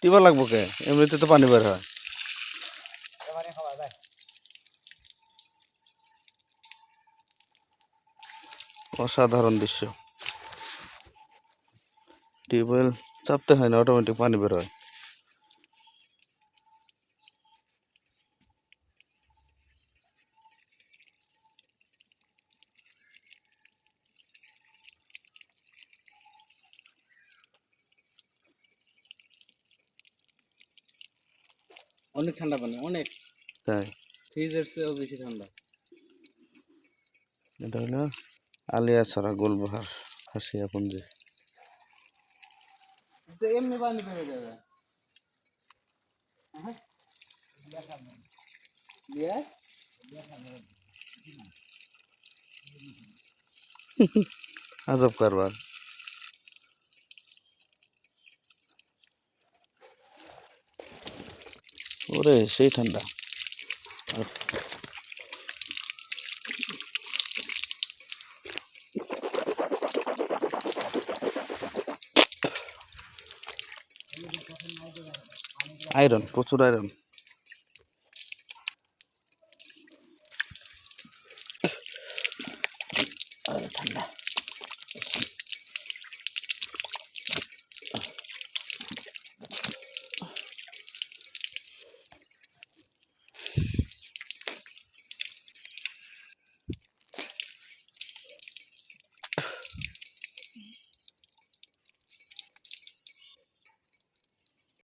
টিবা লাগবো কে এমনিতে তো পানি বের হয় অসাধারণ দৃশ্য টিউবওয়েল চাপতে হয় না অটোমেটিক পানি বের হয় অনেক ঠান্ডা পানি অনেক তাই ফ্রিজের চেয়েও বেশি ঠান্ডা এটা হলো আলিয়াছড়া গোলবাহার হাসিয়াপুঞ্জি এমনি পানি বেড়ে যাবে আজব কারবার ওরে সেই ঠান্ডা আয়রন প্রচুর আয়রন ঠান্ডা